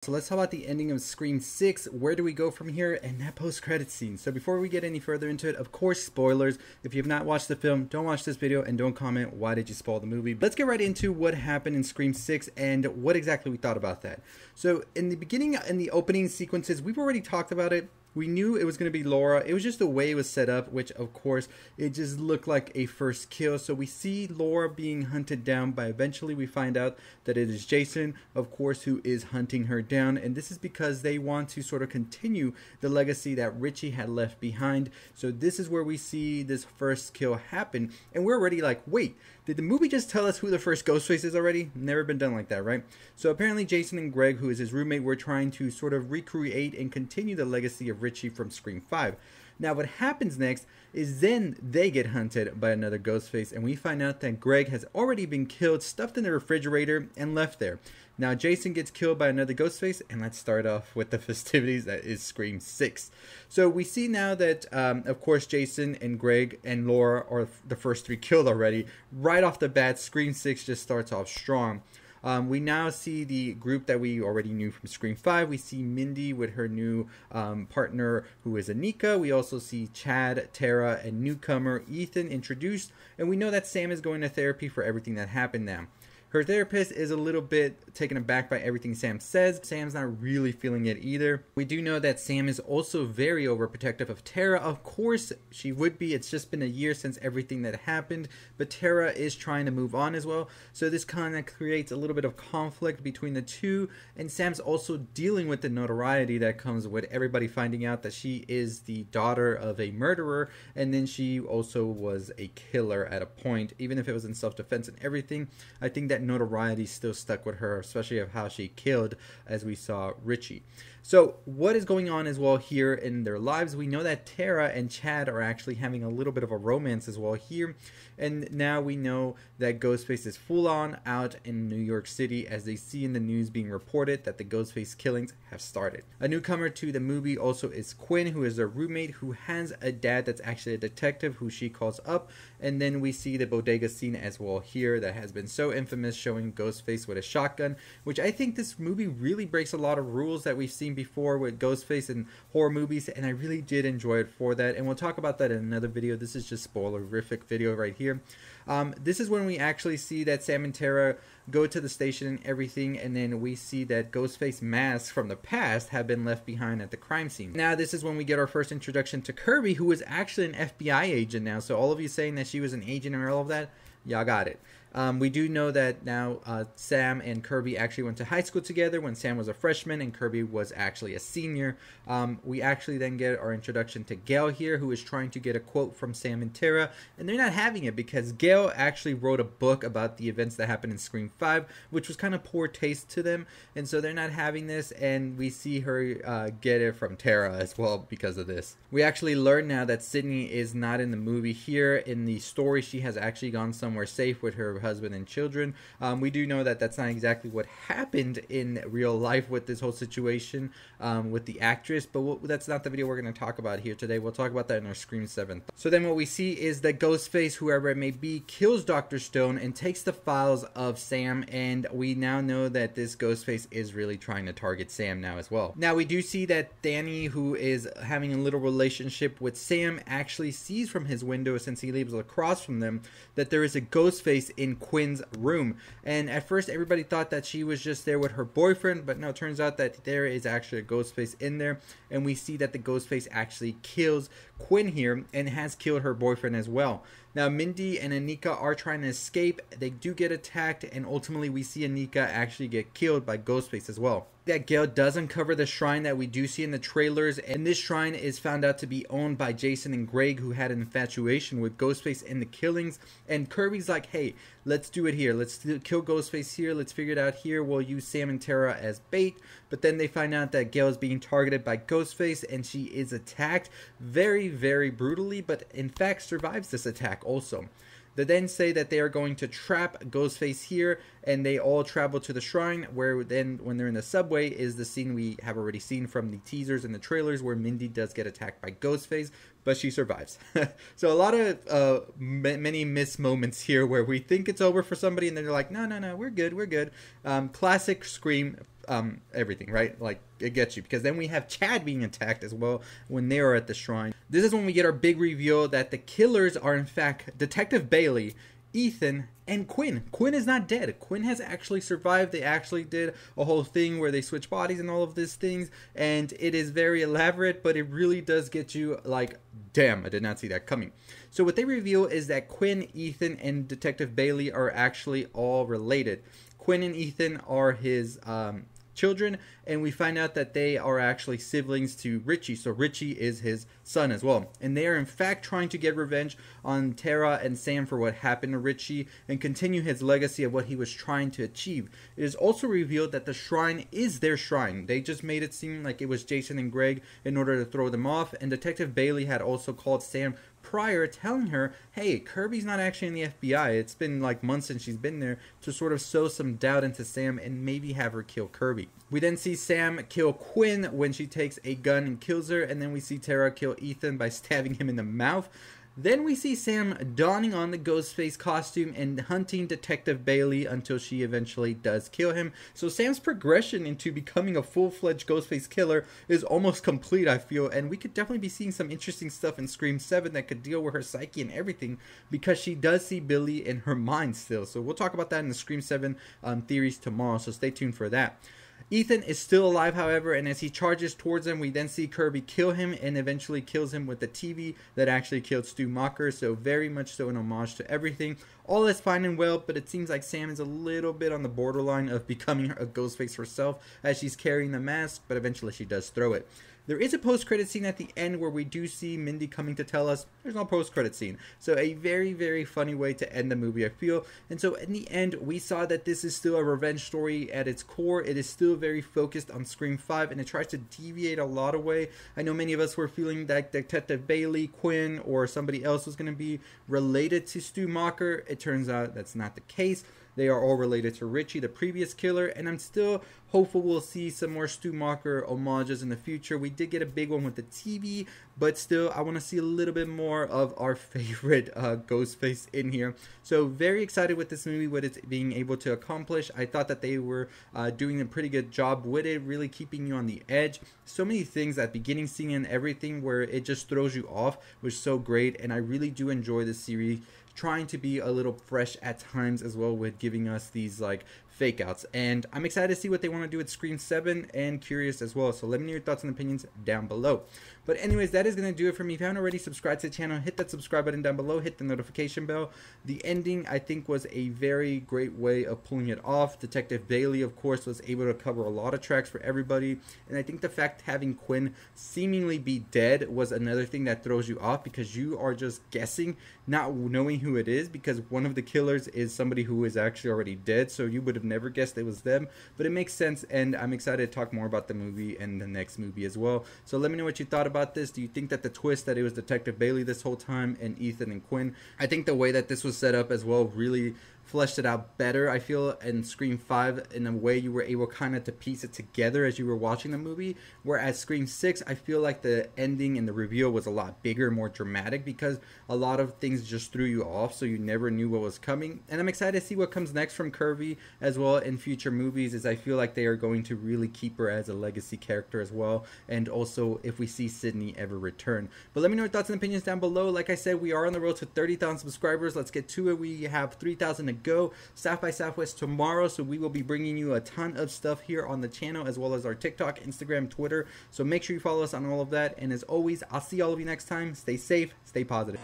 So let's talk about the ending of Scream 6. Where do we go from here? And that post-credit scene. So before we get any further into it, of course, spoilers. If you have not watched the film, don't watch this video and don't comment why did you spoil the movie. Let's get right into what happened in Scream 6 and what exactly we thought about that. So in the beginning, in the opening sequences, we've already talked about it. We knew it was going to be Laura. It was just the way it was set up, which of course, it just looked like a first kill. So we see Laura being hunted down, but eventually we find out that it is Jason, of course, who is hunting her down. And this is because they want to sort of continue the legacy that Richie had left behind. So this is where we see this first kill happen. And we're already like, wait, did the movie just tell us who the first Ghostface is already? Never been done like that, right? So apparently Jason and Greg, who is his roommate, were trying to sort of recreate and continue the legacy of Richie from Scream 5. Now what happens next is then they get hunted by another Ghostface, and we find out that Greg has already been killed, stuffed in the refrigerator, and left there. Now Jason gets killed by another Ghostface, and let's start off with the festivities that is Scream 6. So we see now that, of course, Jason and Greg and Laura are the first three killed already. Right off the bat, Scream 6 just starts off strong. We now see the group that we already knew from Scream 5. We see Mindy with her new partner, who is Anika. We also see Chad, Tara, and newcomer Ethan introduced. And we know that Sam is going to therapy for everything that happened now. Her therapist is a little bit taken aback by everything Sam says. Sam's not really feeling it either. We do know that Sam is also very overprotective of Tara. Of course, she would be. It's just been a year since everything that happened. But Tara is trying to move on as well. So this kind of creates a little bit of conflict between the two. And Sam's also dealing with the notoriety that comes with everybody finding out that she is the daughter of a murderer. And then she also was a killer at a point. Even if it was in self-defense and everything, I think that notoriety still stuck with her, especially of how she killed, as we saw, Richie. So what is going on as well here in their lives? We know that Tara and Chad are actually having a little bit of a romance as well here. And now we know that Ghostface is full on out in New York City, as they see in the news being reported that the Ghostface killings have started. A newcomer to the movie also is Quinn, who is their roommate, who has a dad that's actually a detective who she calls up. And then we see the bodega scene as well here that has been so infamous, showing Ghostface with a shotgun, which I think this movie really breaks a lot of rules that we've seen before with Ghostface in horror movies, and I really did enjoy it for that. And we'll talk about that in another video. This is just spoilerific video right here. This is when we actually see that Sam and Tara go to the station and everything, and then we see that Ghostface masks from the past have been left behind at the crime scene. Now this is when we get our first introduction to Kirby, who is actually an FBI agent now. So all of you saying that she was an agent and all of that, y'all got it. We do know that now Sam and Kirby actually went to high school together when Sam was a freshman and Kirby was actually a senior. We actually then get our introduction to Gail here, who is trying to get a quote from Sam and Tara, and they're not having it because Gail actually wrote a book about the events that happened in Scream 5, which was kind of poor taste to them, and so they're not having this, and we see her get it from Tara as well because of this. We actually learn now that Sydney is not in the movie here. In the story, she has actually gone somewhere safe with her husband and children. We do know that that's not exactly what happened in real life with this whole situation with the actress, but that's not the video we're going to talk about here today. We'll talk about that in our Scream 7. So then what we see is that Ghostface, whoever it may be, kills Dr. Stone and takes the files of Sam, and we now know that this Ghostface is really trying to target Sam now as well. Now we do see that Danny, who is having a little relationship with Sam, actually sees from his window, since he lives across from them, that there is a Ghostface in Quinn's room. And at first everybody thought that she was just there with her boyfriend, but no, it turns out that there is actually a Ghostface in there, and we see that the Ghostface actually kills Quinn here and has killed her boyfriend as well. Now Mindy and Anika are trying to escape. They do get attacked, and ultimately we see Anika actually get killed by Ghostface as well. That Gail does uncover the shrine that we do see in the trailers, and this shrine is found out to be owned by Jason and Greg, who had an infatuation with Ghostface in the killings. And Kirby's like, hey, let's do it here. Let's kill Ghostface here. Let's figure it out here. We'll use Sam and Tara as bait. But then they find out that Gail is being targeted by Ghostface, and she is attacked very, very brutally, but in fact survives this attack also. They then say that they are going to trap Ghostface here, and they all travel to the shrine, where then when they're in the subway is the scene we have already seen from the teasers and the trailers, where Mindy does get attacked by Ghostface, but she survives. So a lot of many missed moments here where we think it's over for somebody and then they're like, no, we're good. Classic Scream everything, right? Like, it gets you, because then we have Chad being attacked as well when they are at the shrine. This is when we get our big reveal that the killers are in fact Detective Bailey, Ethan, and Quinn. Quinn is not dead. Quinn has actually survived. They actually did a whole thing where they switch bodies and all of these things, and it is very elaborate, but it really does get you like, damn, I did not see that coming. So what they reveal is that Quinn, Ethan, and Detective Bailey are actually all related. Quinn and Ethan are his children, and we find out that they are actually siblings to Richie. So Richie is his son as well, and they are in fact trying to get revenge on Tara and Sam for what happened to Richie and continue his legacy of what he was trying to achieve. It is also revealed that the shrine is their shrine. They just made it seem like it was Jason and Greg in order to throw them off, and Detective Bailey had also called Sam prior, telling her, hey, Kirby's not actually in the FBI. It's been like months since she's been there, to sort of sow some doubt into Sam and maybe have her kill Kirby. We then see Sam kill Quinn when she takes a gun and kills her, and then we see Tara kill Ethan by stabbing him in the mouth. Then we see Sam donning on the Ghostface costume and hunting Detective Bailey until she eventually does kill him. So Sam's progression into becoming a full-fledged Ghostface killer is almost complete, I feel, and we could definitely be seeing some interesting stuff in Scream 7 that could deal with her psyche and everything, because she does see Billy in her mind still. So we'll talk about that in the Scream 7 theories tomorrow, so stay tuned for that. Ethan is still alive, however, and as he charges towards him, we then see Kirby kill him and eventually kills him with the TV that actually killed Stu Macher, so very much so an homage to everything. All is fine and well, but it seems like Sam is a little bit on the borderline of becoming a Ghostface herself as she's carrying the mask, but eventually she does throw it. There is a post-credit scene at the end where we do see Mindy coming to tell us there's no post-credit scene. So a very, very funny way to end the movie, I feel. And so in the end, we saw that this is still a revenge story at its core. It is still very focused on Scream 5, and it tries to deviate a lot away. I know many of us were feeling that Detective Bailey, Quinn, or somebody else was going to be related to Stu Macher. It turns out that's not the case. They are all related to Richie, the previous killer, and I'm still hopeful we'll see some more Stu Macher homages in the future. We did get a big one with the TV, but still, I want to see a little bit more of our favorite Ghostface in here. So very excited with this movie, what it's being able to accomplish. I thought that they were doing a pretty good job with it, really keeping you on the edge. So many things, that beginning scene and everything where it just throws you off was so great, and I really do enjoy this series, trying to be a little fresh at times as well with giving us these like fake outs, and I'm excited to see what they want to do with Scream 7 and curious as well. So let me know your thoughts and opinions down below. But anyways, that is going to do it for me. If you haven't already subscribed to the channel, hit that subscribe button down below, hit the notification bell. The ending, I think, was a very great way of pulling it off. Detective Bailey, of course, was able to cover a lot of tracks for everybody, and I think the fact having Quinn seemingly be dead was another thing that throws you off, because you are just guessing, not knowing who it is, because one of the killers is somebody who is actually already dead, so you would have never guessed it was them. But it makes sense, and I'm excited to talk more about the movie and the next movie as well. So let me know what you thought about this. Do you think that the twist that it was Detective Bailey this whole time and Ethan and Quinn, I think the way that this was set up as well really fleshed it out better, I feel, in Scream 5, in a way you were able kind of to piece it together as you were watching the movie, whereas Scream 6, I feel like the ending and the reveal was a lot bigger, more dramatic, because a lot of things just threw you off, so you never knew what was coming. And I'm excited to see what comes next from Kirby as well in future movies, as I feel like they are going to really keep her as a legacy character as well, and also if we see Sydney ever return. But let me know your thoughts and opinions down below. Like I said, we are on the road to 30,000 subscribers. Let's get to it. We have 3,000 to go. South by Southwest tomorrow, so we will be bringing you a ton of stuff here on the channel, as well as our TikTok, Instagram, Twitter. So make sure you follow us on all of that, and as always, I'll see all of you next time. Stay safe, stay positive.